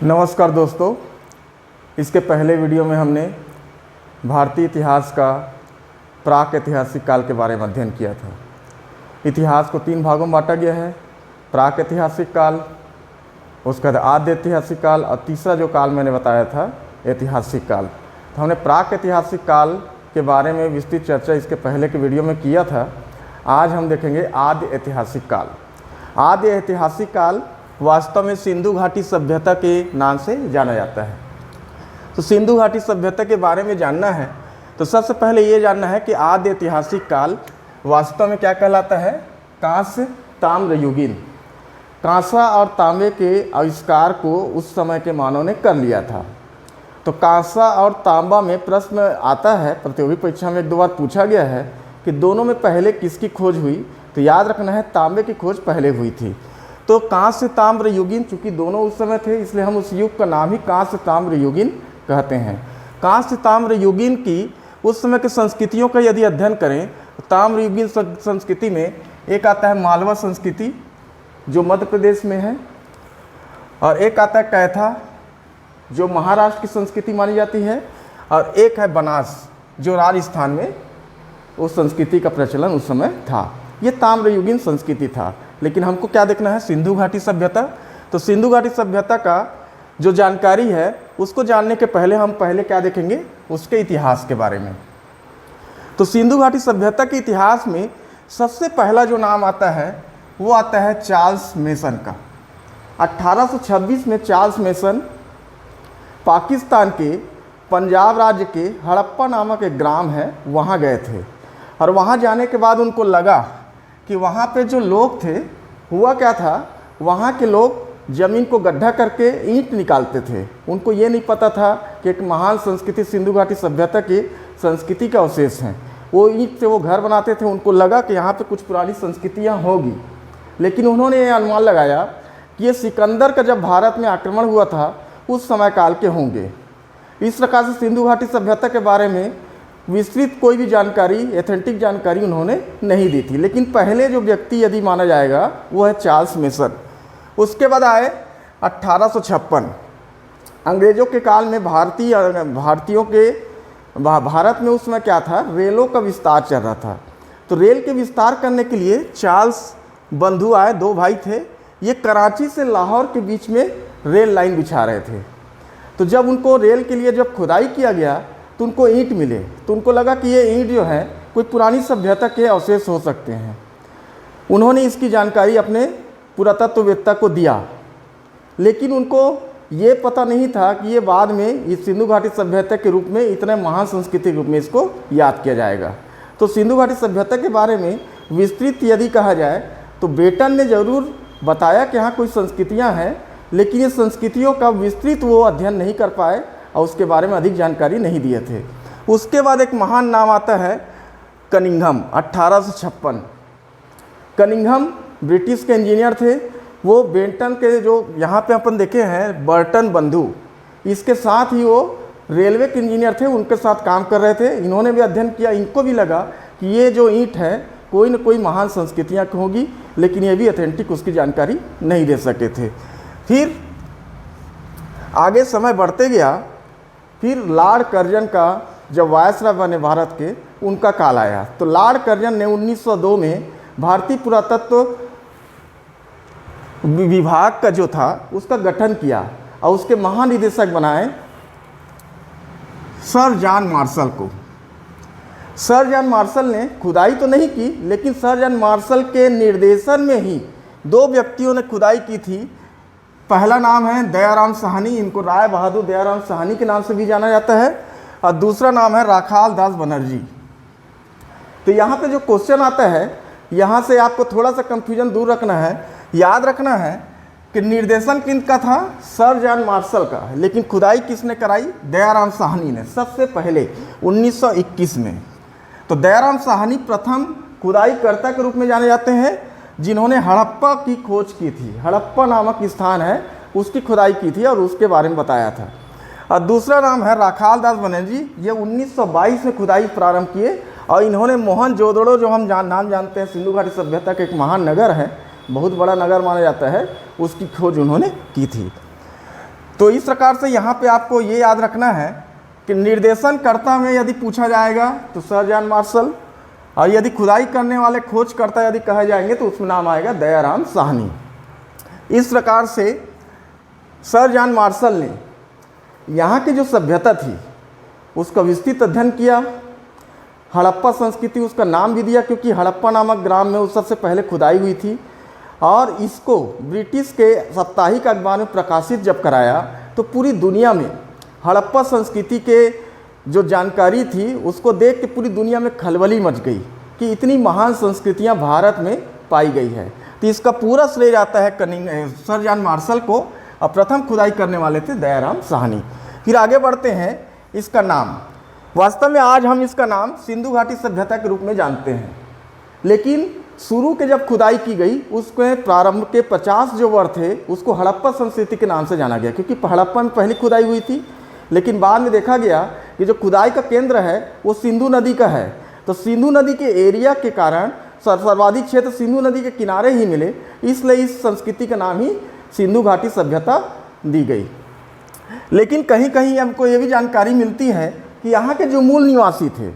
नमस्कार दोस्तों, इसके पहले वीडियो में हमने भारतीय इतिहास का प्राक ऐतिहासिक काल के बारे में अध्ययन किया था। इतिहास को 3 भागों में बांटा गया है, प्राक ऐतिहासिक काल, उसके बाद आद्य ऐतिहासिक काल और तीसरा जो काल मैंने बताया था ऐतिहासिक काल। तो हमने प्राक ऐतिहासिक काल के बारे में विस्तृत चर्चा इसके पहले के वीडियो में किया था। आज हम देखेंगे आद्य ऐतिहासिक काल। आद्य ऐतिहासिक काल वास्तव में सिंधु घाटी सभ्यता के नाम से जाना जाता है। तो सिंधु घाटी सभ्यता के बारे में जानना है तो सबसे पहले ये जानना है कि आद्य ऐतिहासिक काल वास्तव में क्या कहलाता है। कांस्य ताम्र युगीन, कांसा और तांबे के आविष्कार को उस समय के मानव ने कर लिया था। तो कांसा और तांबा में प्रश्न आता है, प्रतियोगी परीक्षा में 1-2 बार पूछा गया है कि दोनों में पहले किसकी खोज हुई। तो याद रखना है तांबे की खोज पहले हुई थी। तो कांस्य ताम्र युगीन, चूँकि दोनों उस समय थे इसलिए हम उस युग का नाम ही कांस्य ताम्र युगीन कहते हैं। कांस्य ताम्र युगीन की उस समय के संस्कृतियों का यदि अध्ययन करें तो ताम्र युगीन संस्कृति में एक आता है मालवा संस्कृति जो मध्य प्रदेश में है, और एक आता है कैथा जो महाराष्ट्र की संस्कृति मानी जाती है, और एक है बनास जो राजस्थान में उस संस्कृति का प्रचलन उस समय था। ये ताम्र युगीन संस्कृति था। लेकिन हमको क्या देखना है, सिंधु घाटी सभ्यता। तो सिंधु घाटी सभ्यता का जो जानकारी है उसको जानने के पहले हम क्या देखेंगे, उसके इतिहास के बारे में। तो सिंधु घाटी सभ्यता के इतिहास में सबसे पहला जो नाम आता है वो आता है चार्ल्स मेसन का। 1826 में चार्ल्स मेसन पाकिस्तान के पंजाब राज्य के हड़प्पा नामक एक ग्राम है वहाँ गए थे, और वहाँ जाने के बाद उनको लगा कि वहाँ पे जो लोग थे, हुआ क्या था, वहाँ के लोग ज़मीन को गड्ढा करके ईंट निकालते थे। उनको ये नहीं पता था कि एक महान संस्कृति सिंधु घाटी सभ्यता की संस्कृति का अवशेष हैं। वो ईंट से वो घर बनाते थे। उनको लगा कि यहाँ पे कुछ पुरानी संस्कृतियाँ होगी, लेकिन उन्होंने ये अनुमान लगाया कि ये सिकंदर का जब भारत में आक्रमण हुआ था उस समय काल के होंगे। इस प्रकार से सिंधु घाटी सभ्यता के बारे में विस्तृत कोई भी जानकारी, एथेंटिक जानकारी उन्होंने नहीं दी थी। लेकिन पहले जो व्यक्ति यदि माना जाएगा वो है चार्ल्स मेसन। उसके बाद आए 1856। अंग्रेज़ों के काल में भारतीयों के भारत में उस समय क्या था, रेलों का विस्तार चल रहा था। तो रेल के विस्तार करने के लिए चार्ल्स बंधु आए, 2 भाई थे। ये कराची से लाहौर के बीच में रेल लाइन बिछा रहे थे। तो जब उनको रेल के लिए जब खुदाई किया गया तो उनको ईंट मिले, तो उनको लगा कि ये ईंट जो है कोई पुरानी सभ्यता के अवशेष हो सकते हैं। उन्होंने इसकी जानकारी अपने पुरातत्ववेत्ता को दिया, लेकिन उनको ये पता नहीं था कि ये बाद में इस सिंधु घाटी सभ्यता के रूप में, इतने महान संस्कृति के रूप में इसको याद किया जाएगा। तो सिंधु घाटी सभ्यता के बारे में विस्तृत यदि कहा जाए तो बेटन ने ज़रूर बताया कि यहाँ कोई संस्कृतियाँ हैं, लेकिन ये संस्कृतियों का विस्तृत वो अध्ययन नहीं कर पाए और उसके बारे में अधिक जानकारी नहीं दिए थे। उसके बाद एक महान नाम आता है कनिंघम, 1856। कनिंघम ब्रिटिश के इंजीनियर थे। वो बेंटन के जो यहाँ पे अपन देखे हैं बर्टन बंधु, इसके साथ ही वो रेलवे के इंजीनियर थे, उनके साथ काम कर रहे थे। इन्होंने भी अध्ययन किया। इनको भी लगा कि ये जो ईंट है कोई न कोई महान संस्कृतियाँ की होगी, लेकिन ये भी ऑथेंटिक उसकी जानकारी नहीं दे सके थे। फिर आगे समय बढ़ते गया। फिर लॉर्ड कर्जन का जब वायसराय बने भारत के, उनका काल आया। तो लॉर्ड कर्जन ने 1902 में भारतीय पुरातत्व विभाग का जो था उसका गठन किया और उसके महानिदेशक बनाए सर जॉन मार्शल को। सर जॉन मार्शल ने खुदाई तो नहीं की, लेकिन सर जॉन मार्शल के निर्देशन में ही 2 व्यक्तियों ने खुदाई की थी। पहला नाम है दयाराम साहनी, इनको राय बहादुर दयाराम साहनी के नाम से भी जाना जाता है, और दूसरा नाम है राखाल दास बनर्जी। तो यहाँ पे जो क्वेश्चन आता है, यहाँ से आपको थोड़ा सा कंफ्यूजन दूर रखना है। याद रखना है कि निर्देशन किनका था, सर जॉन मार्शल का, लेकिन खुदाई किसने कराई, दयाराम साहनी ने, सबसे पहले 1921 में। तो दयाराम साहनी प्रथम खुदाईकर्ता के रूप में जाने जाते हैं जिन्होंने हड़प्पा की खोज की थी। हड़प्पा नामक स्थान है, उसकी खुदाई की थी और उसके बारे में बताया था। और दूसरा नाम है राखाल दास बनर्जी। ये 1922 में खुदाई प्रारंभ किए, और इन्होंने मोहनजोदड़ो, जो हम नाम जानते हैं सिंधु घाटी सभ्यता का एक महान नगर है, बहुत बड़ा नगर माना जाता है, उसकी खोज उन्होंने की थी। तो इस प्रकार से यहाँ पे आपको ये याद रखना है कि निर्देशनकर्ता में यदि पूछा जाएगा तो सर जॉन मार्शल, और यदि खुदाई करने वाले खोजकर्ता यदि कहे जाएंगे तो उसमें नाम आएगा दयाराम साहनी। इस प्रकार से सर जॉन मार्शल ने यहाँ की जो सभ्यता थी उसका विस्तृत अध्ययन किया। हड़प्पा संस्कृति उसका नाम भी दिया क्योंकि हड़प्पा नामक ग्राम में उस सबसे पहले खुदाई हुई थी, और इसको ब्रिटिश के साप्ताहिक अखबार में प्रकाशित जब कराया तो पूरी दुनिया में हड़प्पा संस्कृति के जो जानकारी थी उसको देख के पूरी दुनिया में खलबली मच गई कि इतनी महान संस्कृतियां भारत में पाई गई है। तो इसका पूरा श्रेय जाता है सर जॉन मार्शल को, और प्रथम खुदाई करने वाले थे दयाराम साहनी। फिर आगे बढ़ते हैं। इसका नाम वास्तव में आज हम इसका नाम सिंधु घाटी सभ्यता के रूप में जानते हैं, लेकिन शुरू के जब खुदाई की गई उसके प्रारंभ के 50 जो वर्ष थे उसको हड़प्पा संस्कृति के नाम से जाना गया, क्योंकि हड़प्पा में पहली खुदाई हुई थी। लेकिन बाद में देखा गया कि जो खुदाई का केंद्र है वो सिंधु नदी का है, तो सिंधु नदी के एरिया के कारण सर्वाधिक क्षेत्र सिंधु नदी के किनारे ही मिले, इसलिए इस संस्कृति का नाम ही सिंधु घाटी सभ्यता दी गई। लेकिन कहीं कहीं हमको ये भी जानकारी मिलती है कि यहाँ के जो मूल निवासी थे,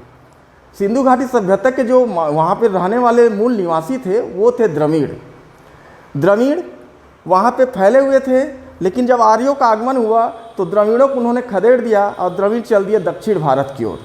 सिंधु घाटी सभ्यता के जो वहाँ पर रहने वाले मूल निवासी थे वो थे द्रविड़। द्रविड़ वहाँ पे फैले हुए थे, लेकिन जब आर्यों का आगमन हुआ तो द्रविड़ों को उन्होंने खदेड़ दिया और द्रविड़ चल दिए दक्षिण भारत की ओर।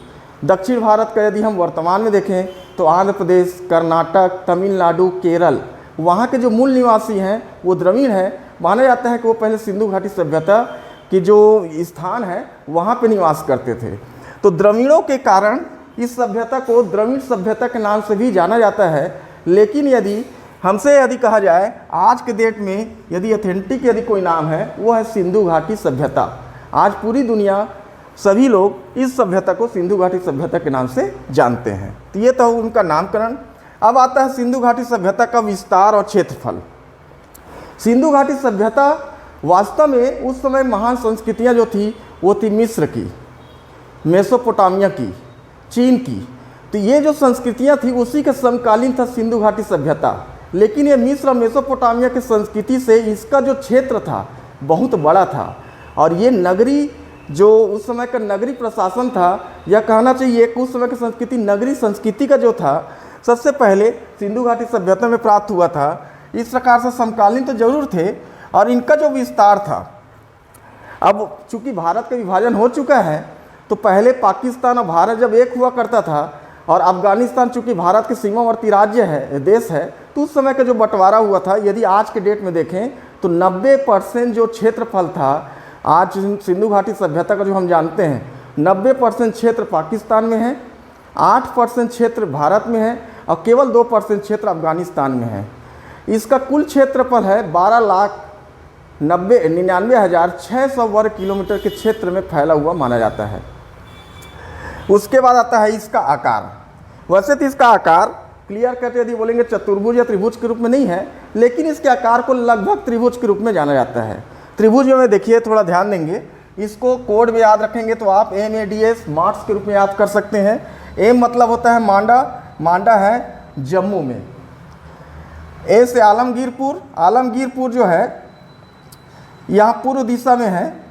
दक्षिण भारत का यदि हम वर्तमान में देखें तो आंध्र प्रदेश, कर्नाटक, तमिलनाडु, केरल, वहाँ के जो मूल निवासी हैं वो द्रविड़ हैं। माना जाता है कि वो पहले सिंधु घाटी सभ्यता की जो स्थान है वहाँ पे निवास करते थे। तो द्रविड़ों के कारण इस सभ्यता को द्रविड़ सभ्यता के नाम से भी जाना जाता है। लेकिन यदि कहा जाए आज के डेट में यदि ऑथेंटिक यदि कोई नाम है वो है सिंधु घाटी सभ्यता। आज पूरी दुनिया सभी लोग इस सभ्यता को सिंधु घाटी सभ्यता के नाम से जानते हैं। तो ये तो उनका नामकरण। अब आता है सिंधु घाटी सभ्यता का विस्तार और क्षेत्रफल। सिंधु घाटी सभ्यता वास्तव में उस समय महान संस्कृतियाँ जो थी वो थी मिस्र की, मेसोपोटामिया की, चीन की। तो ये जो संस्कृतियाँ थी उसी के समकालीन था सिंधु घाटी सभ्यता। लेकिन ये मिस्र और मेसोपोटामिया की संस्कृति से इसका जो क्षेत्र था बहुत बड़ा था, और ये नगरी जो उस समय का नगरी प्रशासन था, या कहना चाहिए कि उस समय की संस्कृति नगरी संस्कृति का जो था सबसे पहले सिंधु घाटी सभ्यता में प्राप्त हुआ था। इस प्रकार से समकालीन तो जरूर थे, और इनका जो विस्तार था, अब चूँकि भारत का विभाजन हो चुका है तो पहले पाकिस्तान और भारत जब एक हुआ करता था, और अफगानिस्तान चूँकि भारत के सीमावर्ती राज्य है, देश है, तो उस समय का जो बंटवारा हुआ था यदि आज के डेट में देखें तो 90% जो क्षेत्रफल था आज सिंधु घाटी सभ्यता का जो हम जानते हैं 90% क्षेत्र पाकिस्तान में है, 8% क्षेत्र भारत में है, और केवल 2% क्षेत्र अफगानिस्तान में है। इसका कुल क्षेत्रफल है 12,99,600 वर्ग किलोमीटर के क्षेत्र में फैला हुआ माना जाता है। उसके बाद आता है इसका आकार। वैसे तो इसका आकार क्लियर कट यदि बोलेंगे चतुर्भुज या त्रिभुज के रूप में नहीं है, लेकिन इसके आकार को लगभग त्रिभुज के रूप में जाना जाता है। त्रिभुज में देखिए, थोड़ा ध्यान देंगे, इसको कोड में याद रखेंगे तो आप MADS मार्क्स के रूप में याद कर सकते हैं। एम मतलब होता है मांडा, मांडा है जम्मू में। ए से आलमगीरपुर, आलमगीरपुर जो है यहाँ पूर्व दिशा में है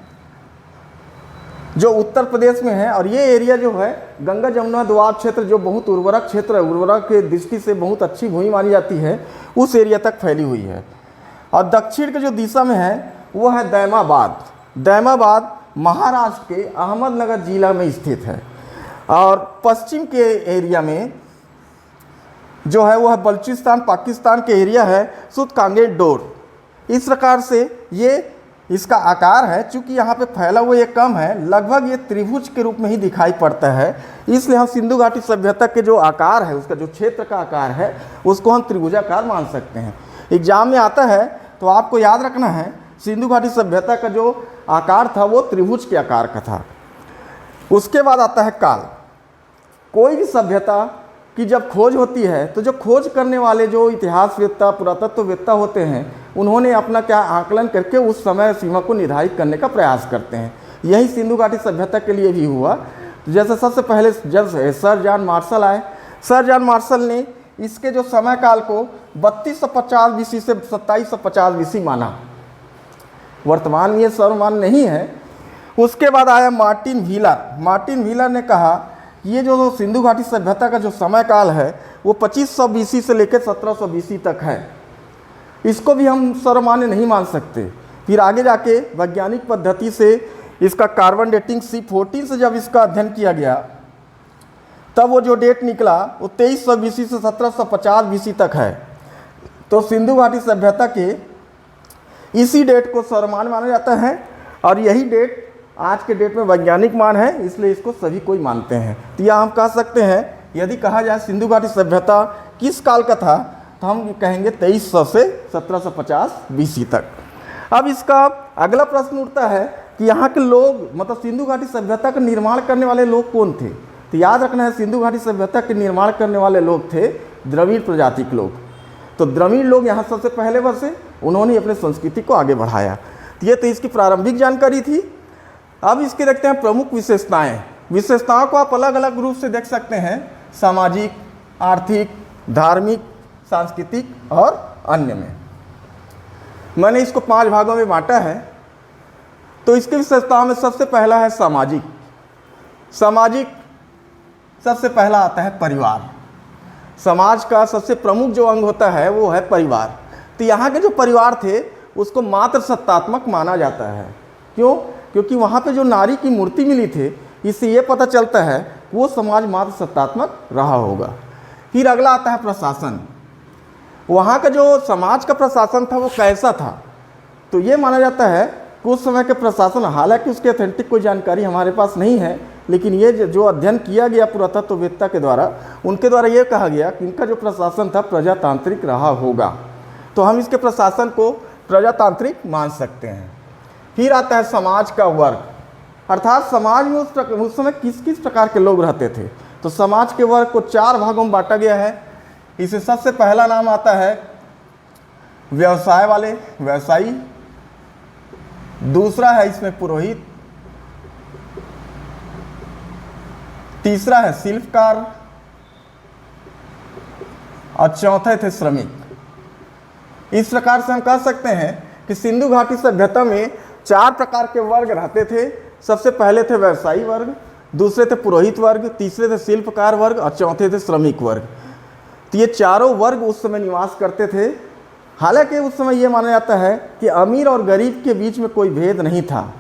जो उत्तर प्रदेश में है, और ये एरिया जो है गंगा जमुना दोआब क्षेत्र जो बहुत उर्वरक क्षेत्र है, उर्वरक के दृष्टि से बहुत अच्छी भूमि मानी जाती है, उस एरिया तक फैली हुई है। और दक्षिण के जो दिशा में है वो है दैमाबाद। दैमाबाद महाराष्ट्र के अहमदनगर जिला में स्थित है। और पश्चिम के एरिया में जो है वो है बलूचिस्तान पाकिस्तान के एरिया है, सुद कांगेर डोर। इस प्रकार से ये इसका आकार है। चूँकि यहाँ पे फैला हुआ ये कम है, लगभग ये त्रिभुज के रूप में ही दिखाई पड़ता है, इसलिए हम सिंधु घाटी सभ्यता के जो आकार है, उसका जो क्षेत्र का आकार है, उसको हम त्रिभुजाकार मान सकते हैं। एग्जाम में आता है तो आपको याद रखना है सिंधु घाटी सभ्यता का जो आकार था वो त्रिभुज के आकार का था। उसके बाद आता है काल। कोई भी सभ्यता की जब खोज होती है तो जो खोज करने वाले जो इतिहासवेत्ता पुरातत्ववेत्ता होते हैं उन्होंने अपना क्या आकलन करके उस समय सीमा को निर्धारित करने का प्रयास करते हैं। यही सिंधु घाटी सभ्यता के लिए भी हुआ। जैसे सबसे पहले जब सर जॉन मार्शल आए, सर जॉन मार्शल ने इसके जो समय काल को 3250 BC से 2750 BC माना। वर्तमान में ये सर्वमान्य नहीं है। उसके बाद आया मार्टिन व्हीलर। मार्टिन व्हीलर ने कहा कि ये जो सिंधु घाटी सभ्यता का जो समय काल है वो 2500 BC से लेकर 1700 BC तक है, इसको भी हम सर्वमान्य नहीं मान सकते। फिर आगे जाके वैज्ञानिक पद्धति से इसका कार्बन डेटिंग C14 से जब इसका अध्ययन किया गया तब वो जो डेट निकला वो 2300 BC से 1750 BC तक है। तो सिंधु घाटी सभ्यता के इसी डेट को सर्वमान्य माना जाता है और यही डेट आज के डेट में वैज्ञानिक मान है, इसलिए इसको सभी कोई मानते हैं। तो यह हम कह सकते हैं, यदि कहा जाए सिंधु घाटी सभ्यता किस काल का था तो हम कहेंगे 2300 से 1750 BC तक। अब इसका अगला प्रश्न उठता है कि यहाँ के लोग, मतलब सिंधु घाटी सभ्यता का निर्माण करने वाले लोग कौन थे। तो याद रखना है, सिंधु घाटी सभ्यता के निर्माण करने वाले लोग थे द्रविड़ प्रजाति के लोग। तो द्रविड़ लोग यहाँ सबसे पहले बसे, उन्होंने अपने संस्कृति को आगे बढ़ाया। तो ये तो इसकी प्रारंभिक जानकारी थी। अब इसके देखते हैं प्रमुख विशेषताएं। विशेषताओं को आप अलग अलग रूप से देख सकते हैं, सामाजिक, आर्थिक, धार्मिक, सांस्कृतिक और अन्य में। मैंने इसको 5 भागों में बांटा है। तो इसकी विशेषताओं में सबसे पहला है सामाजिक। सामाजिक सबसे पहला आता है परिवार। समाज का सबसे प्रमुख जो अंग होता है वो है परिवार। तो यहाँ के जो परिवार थे उसको मात्र सत्तात्मक माना जाता है। क्यों? क्योंकि वहाँ पे जो नारी की मूर्ति मिली थी, इससे ये पता चलता है कि वो समाज मात्र सत्तात्मक रहा होगा। फिर अगला आता है प्रशासन। वहाँ का जो समाज का प्रशासन था वो कैसा था, तो ये माना जाता है कि उस समय के प्रशासन, हालांकि उसकी ऑथेंटिक कोई जानकारी हमारे पास नहीं है, लेकिन ये जो अध्ययन किया गया पुरातत्ववेत्ता के द्वारा, उनके द्वारा ये कहा गया कि इनका जो प्रशासन था प्रजातांत्रिक रहा होगा। तो हम इसके प्रशासन को प्रजातांत्रिक मान सकते हैं। फिर आता है समाज का वर्ग, अर्थात समाज में उस समय किस किस प्रकार के लोग रहते थे। तो समाज के वर्ग को 4 भागों में बांटा गया है। इसे सबसे पहला नाम आता है व्यवसाय वाले, व्यवसायी। दूसरा है इसमें पुरोहित। तीसरा है शिल्पकार और चौथे थे श्रमिक। इस प्रकार से हम कह सकते हैं कि सिंधु घाटी सभ्यता में 4 प्रकार के वर्ग रहते थे। सबसे पहले थे व्यवसायी वर्ग, दूसरे थे पुरोहित वर्ग, तीसरे थे शिल्पकार वर्ग और चौथे थे श्रमिक वर्ग। तो ये चारों वर्ग उस समय निवास करते थे। हालांकि उस समय ये माना जाता है कि अमीर और गरीब के बीच में कोई भेद नहीं था,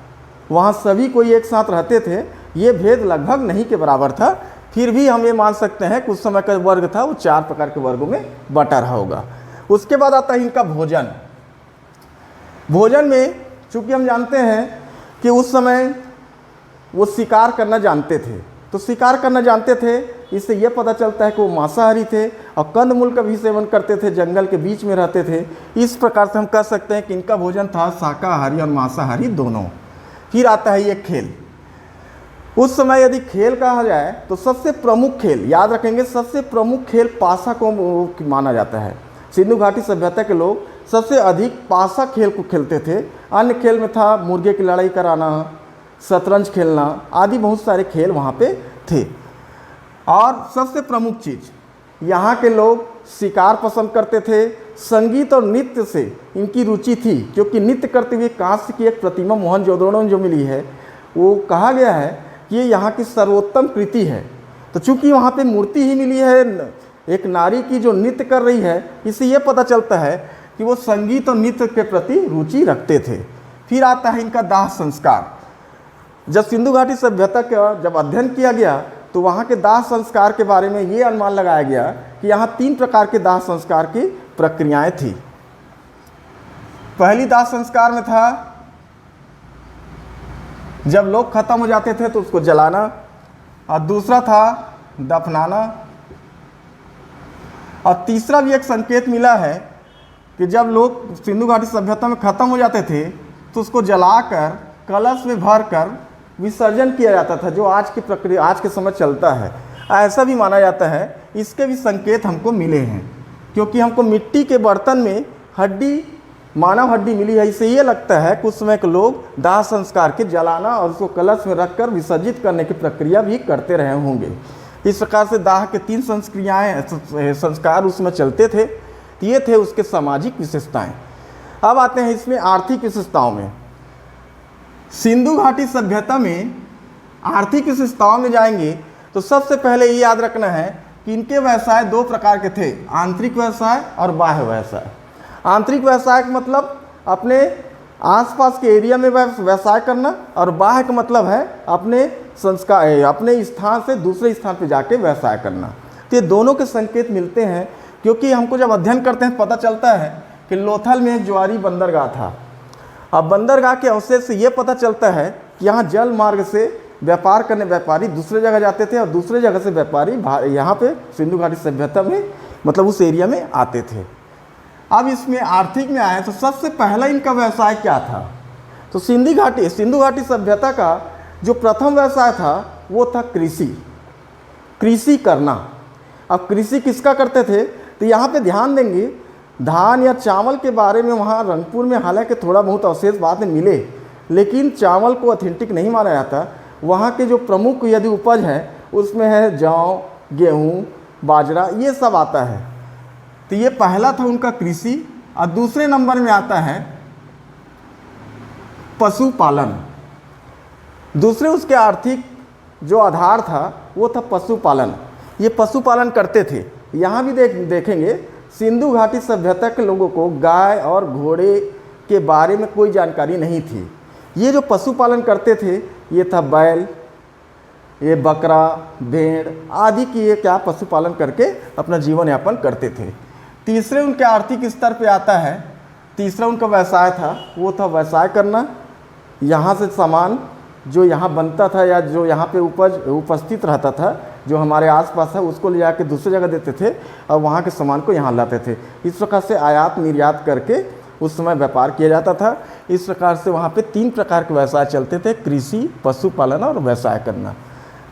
वहाँ सभी कोई एक साथ रहते थे। ये भेद लगभग नहीं के बराबर था। फिर भी हम ये मान सकते हैं कि उस समय का वर्ग था वो 4 प्रकार के वर्गों में बटा रहा होगा। उसके बाद आता है इनका भोजन। भोजन में चूँकि हम जानते हैं कि उस समय वो शिकार करना जानते थे, तो शिकार करना जानते थे, इससे यह पता चलता है कि वो मांसाहारी थे और कंदमूल का भी सेवन करते थे, जंगल के बीच में रहते थे। इस प्रकार से हम कह सकते हैं कि इनका भोजन था शाकाहारी और मांसाहारी दोनों। फिर आता है ये खेल। उस समय यदि खेल कहा जाए तो सबसे प्रमुख खेल, याद रखेंगे, सबसे प्रमुख खेल पासा को माना जाता है। सिंधु घाटी सभ्यता के लोग सबसे अधिक पासा खेल को खेलते थे। अन्य खेल में था मुर्गे की लड़ाई कराना, शतरंज खेलना आदि, बहुत सारे खेल वहाँ पे थे। और सबसे प्रमुख चीज़, यहाँ के लोग शिकार पसंद करते थे। संगीत और नृत्य से इनकी रुचि थी, क्योंकि नृत्य करते हुए कांस्य की एक प्रतिमा मोहनजोदड़ो में जो मिली है, वो कहा गया है कि ये यहाँ की सर्वोत्तम कृति है। तो चूँकि वहाँ पे मूर्ति ही मिली है एक नारी की जो नृत्य कर रही है, इससे ये पता चलता है कि वो संगीत और नृत्य के प्रति रुचि रखते थे। फिर आता है इनका दाह संस्कार। जब सिंधु घाटी सभ्यता का जब अध्ययन किया गया तो वहाँ के दाह संस्कार के बारे में ये अनुमान लगाया गया कि यहाँ 3 प्रकार के दाह संस्कार की प्रक्रियाएं थी। पहली दाह संस्कार में था जब लोग खत्म हो जाते थे तो उसको जलाना, और दूसरा था दफनाना, और तीसरा भी एक संकेत मिला है कि जब लोग सिंधु घाटी सभ्यता में खत्म हो जाते थे तो उसको जलाकर कलश में भरकर विसर्जन किया जाता था, जो आज की प्रक्रिया आज के समय चलता है। ऐसा भी माना जाता है। इसके भी संकेत हमको मिले हैं, क्योंकि हमको मिट्टी के बर्तन में हड्डी, मानव हड्डी मिली है। इससे ये लगता है कि उस समय के लोग दाह संस्कार के जलाना और उसको कलश में रखकर विसर्जित करने की प्रक्रिया भी करते रहे होंगे। इस प्रकार से दाह के 3 संस्कार उसमें चलते थे। ये थे उसके सामाजिक विशेषताएं। अब आते हैं इसमें आर्थिक विशेषताओं में। सिंधु घाटी सभ्यता में आर्थिक विशेषताओं में जाएंगे तो सबसे पहले ये याद रखना है कि इनके व्यवसाय दो प्रकार के थे, आंतरिक व्यवसाय और बाह्य व्यवसाय। आंतरिक व्यवसाय का मतलब अपने आसपास के एरिया में व्यवसाय करना, और बाह्य का मतलब है अपने स्थान से दूसरे स्थान पर जाके व्यवसाय करना। तो ये दोनों के संकेत मिलते हैं, क्योंकि हमको जब अध्ययन करते हैं पता चलता है कि लोथल में एक ज्वारी बंदरगाह था। अब बंदरगाह के अवशेष से ये पता चलता है कि यहाँ जल मार्ग से व्यापार करने व्यापारी दूसरे जगह जाते थे, और दूसरे जगह से व्यापारी यहाँ पे सिंधु घाटी सभ्यता में मतलब उस एरिया में आते थे। अब इसमें आर्थिक में आए तो सबसे पहला इनका व्यवसाय क्या था? तो सिंधु घाटी सभ्यता का जो प्रथम व्यवसाय था वो था कृषि करना। अब कृषि किसका करते थे? तो यहाँ पे ध्यान देंगे, धान या चावल के बारे में वहाँ रंगपुर में हालांकि थोड़ा बहुत अवशेष बाद में मिले, लेकिन चावल को ऑथेंटिक नहीं माना जाता। वहाँ के जो प्रमुख यदि उपज है उसमें है जौ, गेहूँ, बाजरा, ये सब आता है। तो ये पहला था उनका कृषि। और दूसरे नंबर में आता है पशुपालन। दूसरे उसके आर्थिक जो आधार था वो था पशुपालन। ये पशुपालन करते थे। यहाँ भी देखेंगे सिंधु घाटी सभ्यता के लोगों को गाय और घोड़े के बारे में कोई जानकारी नहीं थी। ये जो पशुपालन करते थे ये था बैल, ये बकरा, भेड़ आदि की ये क्या पशुपालन करके अपना जीवन यापन करते थे। तीसरे उनके आर्थिक स्तर पे आता है, तीसरा उनका व्यवसाय था वो था व्यवसाय करना। यहाँ से सामान जो यहाँ बनता था या जो यहाँ पे उपस्थित रहता था जो हमारे आसपास है उसको ले जाके दूसरी जगह देते थे और वहाँ के सामान को यहाँ लाते थे। इस प्रकार से आयात निर्यात करके उस समय व्यापार किया जाता था। इस प्रकार से वहाँ पे 3 प्रकार के व्यवसाय चलते थे, कृषि, पशुपालन और व्यवसाय करना।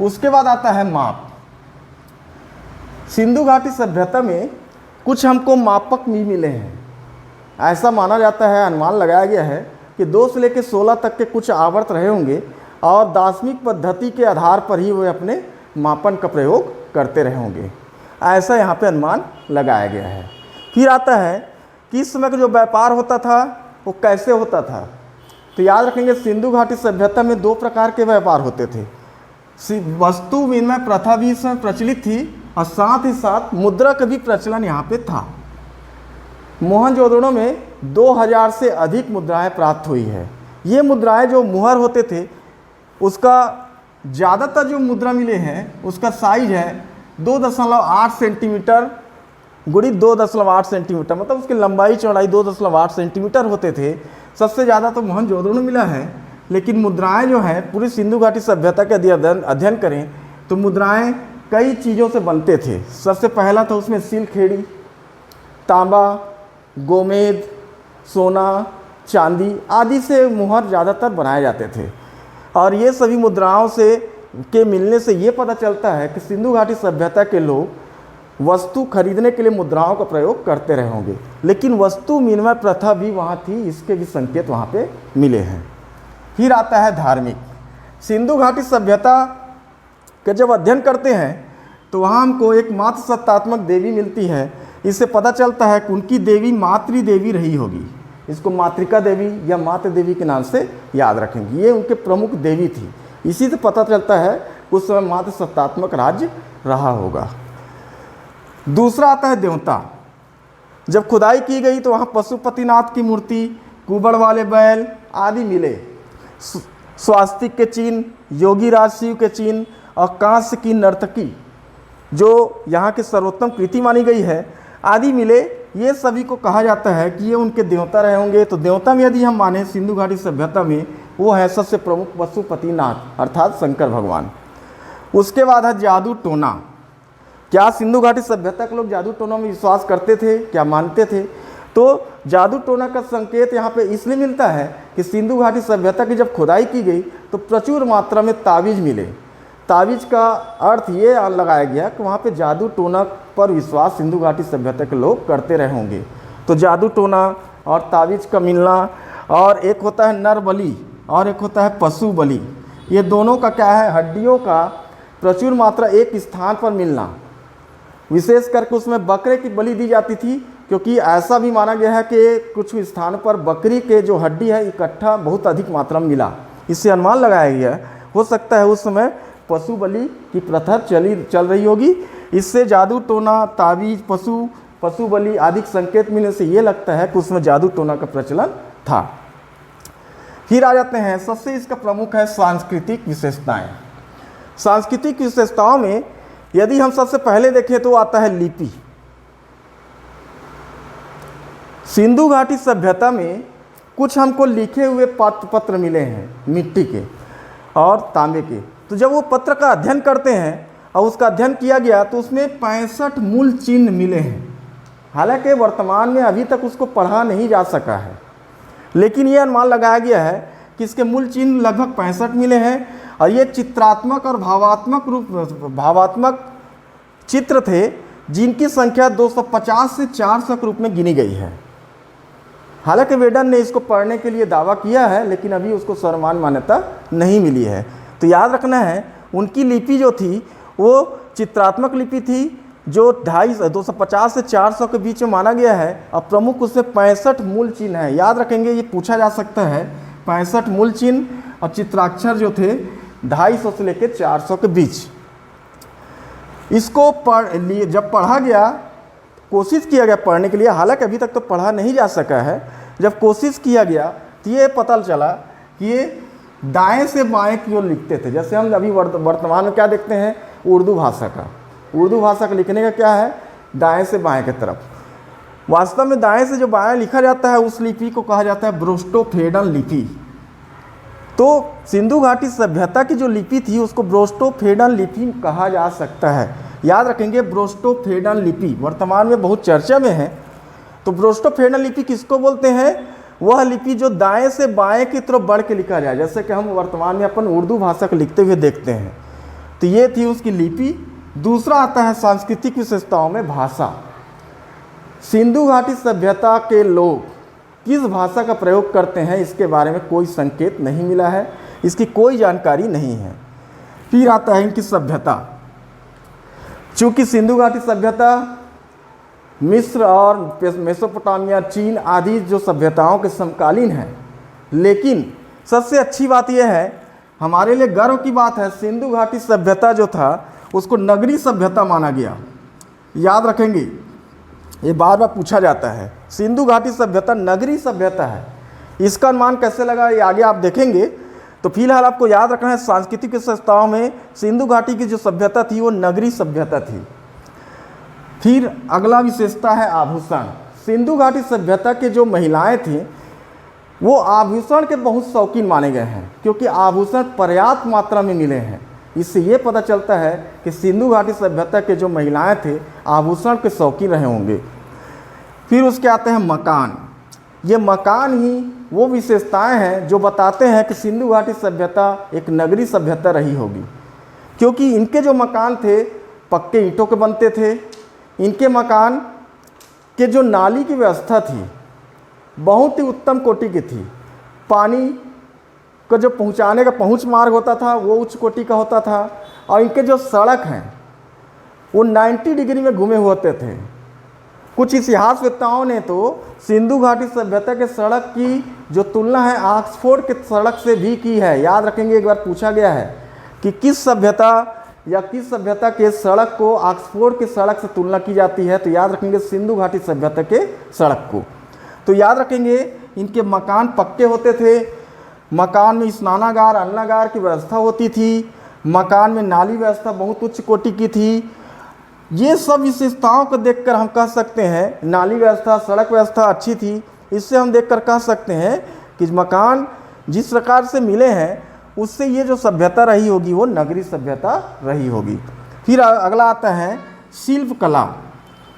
उसके बाद आता है माप। सिंधु घाटी सभ्यता में कुछ हमको मापक भी मिले हैं। ऐसा माना जाता है, अनुमान लगाया गया है कि 2 से लेकर 16 तक के कुछ आवर्त रहे होंगे और दार्शनिक पद्धति के आधार पर ही वे अपने मापन का प्रयोग करते रहे होंगे, ऐसा यहाँ पे अनुमान लगाया गया है। फिर आता है कि इस समय का जो व्यापार होता था वो कैसे होता था। तो याद रखेंगे सिंधु घाटी सभ्यता में 2 प्रकार के व्यापार होते थे। वस्तु विनिमय प्रथा भी इसमें प्रचलित थी और साथ ही साथ मुद्रा का भी प्रचलन यहाँ पे था। मोहनजोदड़ो में 2000 से अधिक मुद्राएं प्राप्त हुई है। ये मुद्राएं जो मुहर होते थे उसका ज़्यादातर जो मुद्रा मिले हैं उसका साइज है 2.8 सेंटीमीटर गुड़ी 2.8 सेंटीमीटर, मतलब उसकी लंबाई चौड़ाई 2.8 सेंटीमीटर होते थे। सबसे ज़्यादा तो मोहनजोदड़ो में मिला है। लेकिन मुद्राएं जो है पूरी सिंधु घाटी सभ्यता के यदि अध्ययन करें तो मुद्राएं कई चीज़ों से बनते थे। सबसे पहला था उसमें सिलखेड़ी, तांबा, गोमेद, सोना, चांदी आदि से मुहर ज़्यादातर बनाए जाते थे। और ये सभी मुद्राओं के मिलने से ये पता चलता है कि सिंधु घाटी सभ्यता के लोग वस्तु खरीदने के लिए मुद्राओं का प्रयोग करते रहे होंगे। लेकिन वस्तु विनिमय प्रथा भी वहाँ थी, इसके भी संकेत वहाँ पे मिले हैं। फिर आता है धार्मिक। सिंधु घाटी सभ्यता का जब अध्ययन करते हैं तो वहाँ हमको एक मातृ सत्तात्मक देवी मिलती है। इससे पता चलता है कि उनकी देवी मातृ देवी रही होगी। इसको मातृका देवी या मातृ देवी के नाम से याद रखेंगे। ये उनके प्रमुख देवी थी। इसी से पता चलता है उस समय मातृ सत्तात्मक राज्य रहा होगा। दूसरा आता है देवता। जब खुदाई की गई तो वहाँ पशुपतिनाथ की मूर्ति, कुबड़ वाले बैल आदि मिले। स्वास्तिक के चिन्ह, योगीराज शिव के चिन्ह और कांस्य की नर्तकी जो यहाँ के सर्वोत्तम कृति मानी गई है आदि मिले। ये सभी को कहा जाता है कि ये उनके देवता रहे होंगे। तो देवता में यदि हम माने सिंधु घाटी सभ्यता में वो है सबसे प्रमुख पशुपतिनाथ अर्थात शंकर भगवान। उसके बाद है जादू टोना। क्या सिंधु घाटी सभ्यता के लोग जादू टोना में विश्वास करते थे, क्या मानते थे? तो जादू टोना का संकेत यहाँ पे इसलिए मिलता है कि सिंधु घाटी सभ्यता की जब खुदाई की गई तो प्रचुर मात्रा में तावीज़ मिले। तावीज़ का अर्थ ये लगाया गया कि वहाँ पे जादू टोना पर विश्वास सिंधु घाटी सभ्यता के लोग करते रहे होंगे। तो जादू टोना और तावीज़ का मिलना, और एक होता है नर बलि और एक होता है पशु बलि। ये दोनों का क्या है, हड्डियों का प्रचुर मात्रा एक स्थान पर मिलना। विशेष करके उसमें बकरे की बलि दी जाती थी, क्योंकि ऐसा भी माना गया है कि कुछ स्थानों पर बकरी के जो हड्डी है इकट्ठा बहुत अधिक मात्रा में मिला। इससे अनुमान लगाया गया हो सकता है उस समय पशु बलि की प्रथा चल रही होगी। इससे जादू टोना, ताबीज, पशु बलि आदि संकेत मिलने से ये लगता है कि उसमें जादू टोना का प्रचलन था। फिर आ जाते हैं, सबसे इसका प्रमुख है सांस्कृतिक विशेषताएं। सांस्कृतिक विशेषताओं में यदि हम सबसे पहले देखें तो आता है लिपि। सिंधु घाटी सभ्यता में कुछ हमको लिखे हुए पत्र मिले हैं मिट्टी के और तांबे के। तो जब वो पत्र का अध्ययन करते हैं और उसका अध्ययन किया गया तो उसमें 65 मूल चिन्ह मिले हैं। हालांकि वर्तमान में अभी तक उसको पढ़ा नहीं जा सका है, लेकिन ये अनुमान लगाया गया है कि इसके मूल चिन्ह लगभग 65 मिले हैं और ये चित्रात्मक और भावात्मक चित्र थे, जिनकी संख्या 250 से 400 के रूप में गिनी गई है। हालांकि वेडन ने इसको पढ़ने के लिए दावा किया है, लेकिन अभी उसको सर्वमान्य मान्यता नहीं मिली है। तो याद रखना है, उनकी लिपि जो थी वो चित्रात्मक लिपि थी, जो 250 से 400 के बीच में माना गया है और प्रमुख उसमें 65 मूल चिन्ह है। याद रखेंगे, ये पूछा जा सकता है, 65 मूल चिन्ह और चित्राक्षर जो थे 250 से लेकर 400 के बीच। इसको जब पढ़ा गया, कोशिश किया गया पढ़ने के लिए, हालांकि अभी तक तो पढ़ा नहीं जा सका है। जब कोशिश किया गया तो ये पता चला कि ये दाएं से बाएं की ओर लिखते थे। जैसे हम अभी वर्तमान में क्या देखते हैं, उर्दू भाषा का लिखने का क्या है, दाएं से बाएं की तरफ। वास्तव में दाएं से जो बाएं लिखा जाता है उस लिपि को कहा जाता है ब्रोस्टोफेडन लिपि। तो सिंधु घाटी सभ्यता की जो लिपि थी उसको ब्रोस्टोफेडन लिपि कहा जा सकता है। याद रखेंगे, ब्रोस्टोफेडन लिपि वर्तमान में बहुत चर्चा में है। तो ब्रोस्टोफेडन लिपि किसको बोलते हैं? वह लिपि जो दाएं से बाएं की तरफ बढ़ के लिखा जाए, जैसे कि हम वर्तमान में अपन उर्दू भाषा को लिखते हुए देखते हैं। तो ये थी उसकी लिपि। दूसरा आता है सांस्कृतिक विशेषताओं में भाषा। सिंधु घाटी सभ्यता के लोग किस भाषा का प्रयोग करते हैं, इसके बारे में कोई संकेत नहीं मिला है, इसकी कोई जानकारी नहीं है। फिर आता है इनकी सभ्यता। चूँकि सिंधु घाटी सभ्यता मिस्र और मेसोपोटामिया, चीन आदि जो सभ्यताओं के समकालीन है, लेकिन सबसे अच्छी बात यह है, हमारे लिए गर्व की बात है, सिंधु घाटी सभ्यता जो था उसको नगरी सभ्यता माना गया। याद रखेंगे, ये बार बार पूछा जाता है, सिंधु घाटी सभ्यता नगरी सभ्यता है। इसका अनुमान कैसे लगा ये आगे आप देखेंगे। तो फिलहाल आपको याद रखना है, सांस्कृतिक विशेषताओं में सिंधु घाटी की जो सभ्यता थी वो नगरी सभ्यता थी। फिर अगला विशेषता है आभूषण। सिंधु घाटी सभ्यता के जो महिलाएं थीं वो आभूषण के बहुत शौकीन माने गए हैं, क्योंकि आभूषण पर्याप्त मात्रा में मिले हैं। इससे ये पता चलता है कि सिंधु घाटी सभ्यता के जो महिलाएं थे आभूषण के शौकीन रहे होंगे। फिर उसके आते हैं मकान। ये मकान ही वो विशेषताएं हैं जो बताते हैं कि सिंधु घाटी सभ्यता एक नगरी सभ्यता रही होगी, क्योंकि इनके जो मकान थे पक्के ईंटों के बनते थे। इनके मकान के जो नाली की व्यवस्था थी बहुत ही उत्तम कोटि की थी। पानी का जो पहुंचाने का पहुंच मार्ग होता था वो उच्च कोटि का होता था, और इनके जो सड़क हैं वो 90 डिग्री में घूमे होते थे। कुछ इतिहासवेत्ताओं ने तो सिंधु घाटी सभ्यता के सड़क की जो तुलना है ऑक्सफोर्ड के सड़क से भी की है। याद रखेंगे, एक बार पूछा गया है कि किस सभ्यता के सड़क को ऑक्सफोर्ड के सड़क से तुलना की जाती है, तो याद रखेंगे सिंधु घाटी सभ्यता के सड़क को। तो याद रखेंगे, इनके मकान पक्के होते थे, मकान में स्नानागार अन्नागार की व्यवस्था होती थी, मकान में नाली व्यवस्था बहुत उच्च कोटि की थी। ये सब विशेषताओं को देखकर हम कह सकते हैं, नाली व्यवस्था, सड़क व्यवस्था अच्छी थी, इससे हम देखकर कह सकते हैं कि मकान जिस प्रकार से मिले हैं उससे ये जो सभ्यता रही होगी वो नगरी सभ्यता रही होगी। फिर अगला आता है शिल्पकला।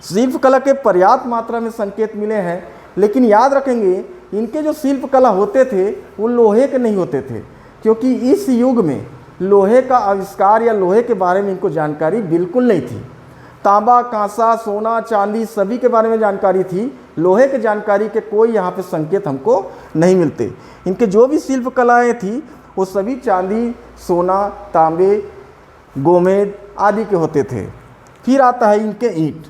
शिल्पकला के पर्याप्त मात्रा में संकेत मिले हैं, लेकिन याद रखेंगे इनके जो शिल्पकला होते थे वो लोहे के नहीं होते थे, क्योंकि इस युग में लोहे का आविष्कार या लोहे के बारे में इनको जानकारी बिल्कुल नहीं थी। तांबा, कांसा, सोना, चांदी सभी के बारे में जानकारी थी, लोहे के जानकारी के कोई यहाँ पे संकेत हमको नहीं मिलते। इनके जो भी शिल्पकलाएँ थी वो सभी चांदी, सोना, तांबे, गोमेद आदि के होते थे। फिर आता है इनके ईंट।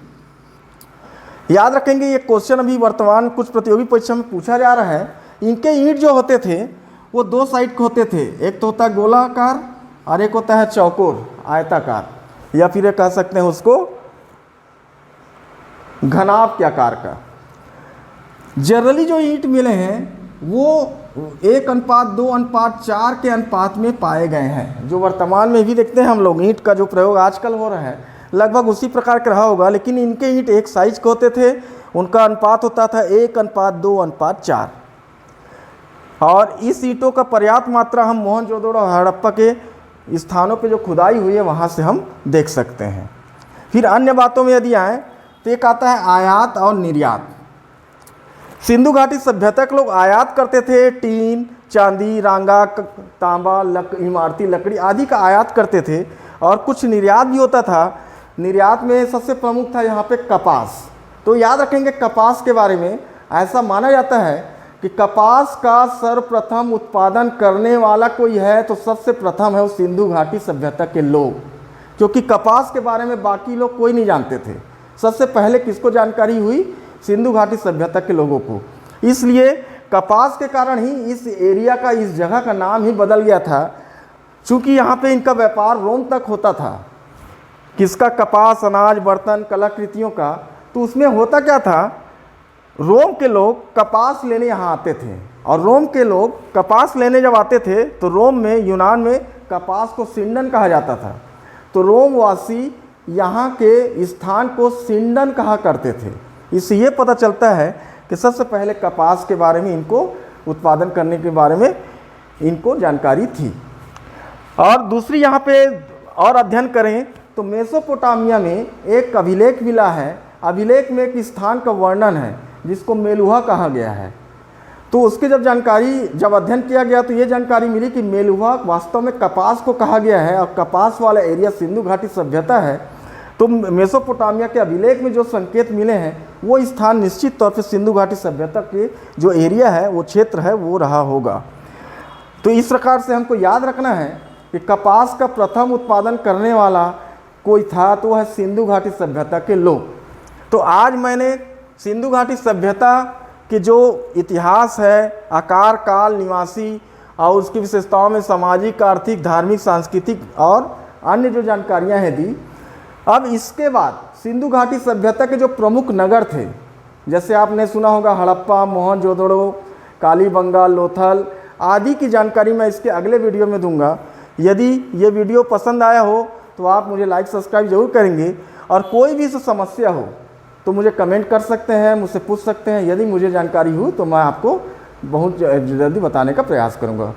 याद रखेंगे, ये क्वेश्चन अभी वर्तमान कुछ प्रतियोगी परीक्षा में पूछा जा रहा है। इनके ईंट जो होते थे वो दो साइड के होते थे, एक तो होता है गोलाकार और एक होता है चौकोर आयताकार, या फिर कह सकते हैं उसको घनाभ के आकार का। जनरली जो ईंट मिले हैं वो 1:2:4 के अनुपात में पाए गए हैं। जो वर्तमान में भी देखते हैं हम लोग, ईंट का जो प्रयोग आजकल हो रहा है लगभग उसी प्रकार का रहा होगा, लेकिन इनके ईंट एक साइज के होते थे, उनका अनुपात होता था 1:2:4। और इस ईंटों का पर्याप्त मात्रा हम मोहनजोदड़ो और हड़प्पा के स्थानों पे जो खुदाई हुई है वहाँ से हम देख सकते हैं। फिर अन्य बातों में यदि आए तो एक आता है आयात और निर्यात। सिंधु घाटी सभ्यता के लोग आयात करते थे, टीन, चांदी, रांगा, तांबा, इमारती लकड़ी आदि का आयात करते थे, और कुछ निर्यात भी होता था। निर्यात में सबसे प्रमुख था यहाँ पे कपास। तो याद रखेंगे कपास के बारे में, ऐसा माना जाता है कि कपास का सर्वप्रथम उत्पादन करने वाला कोई है तो सबसे प्रथम है वो सिंधु घाटी सभ्यता के लोग, क्योंकि कपास के बारे में बाकी लोग कोई नहीं जानते थे। सबसे पहले किसको जानकारी हुई? सिंधु घाटी सभ्यता के लोगों को। इसलिए कपास के कारण ही इस एरिया का, इस जगह का नाम ही बदल गया था, चूँकि यहाँ पे इनका व्यापार रोम तक होता था। किसका? कपास, अनाज, बर्तन, कलाकृतियों का। तो उसमें होता क्या था, रोम के लोग कपास लेने यहाँ आते थे, और रोम के लोग कपास लेने जब आते थे तो रोम में, यूनान में कपास को सिंडन कहा जाता था। तो रोमवासी यहाँ के स्थान को सिंडन कहा करते थे। इससे ये पता चलता है कि सबसे पहले कपास के बारे में, इनको उत्पादन करने के बारे में इनको जानकारी थी। और दूसरी यहाँ पे और अध्ययन करें तो मेसोपोटामिया में एक अभिलेख मिला है। अभिलेख में एक स्थान का वर्णन है जिसको मेलुहा कहा गया है। तो उसके जब अध्ययन किया गया तो ये जानकारी मिली कि मेलुहा वास्तव में कपास को कहा गया है, और कपास वाला एरिया सिंधु घाटी सभ्यता है। तो मेसोपोटामिया के अभिलेख में जो संकेत मिले हैं वो स्थान निश्चित तौर पर सिंधु घाटी सभ्यता के जो एरिया है, वो क्षेत्र है, वो रहा होगा। तो इस प्रकार से हमको याद रखना है कि कपास का प्रथम उत्पादन करने वाला कोई था तो वह सिंधु घाटी सभ्यता के लोग। तो आज मैंने सिंधु घाटी सभ्यता के जो इतिहास है, आकार, काल, निवासी और उसकी विशेषताओं में सामाजिक, आर्थिक, धार्मिक, सांस्कृतिक और अन्य जो जानकारियां हैं दी। अब इसके बाद सिंधु घाटी सभ्यता के जो प्रमुख नगर थे, जैसे आपने सुना होगा हड़प्पा, मोहनजोदड़ो, कालीबंगा, लोथल आदि की जानकारी मैं इसके अगले वीडियो में दूंगा। यदि ये वीडियो पसंद आया हो तो आप मुझे लाइक, सब्सक्राइब जरूर करेंगे, और कोई भी समस्या हो तो मुझे कमेंट कर सकते हैं, मुझसे पूछ सकते हैं। यदि मुझे जानकारी हो तो मैं आपको बहुत जल्दी बताने का प्रयास करूँगा।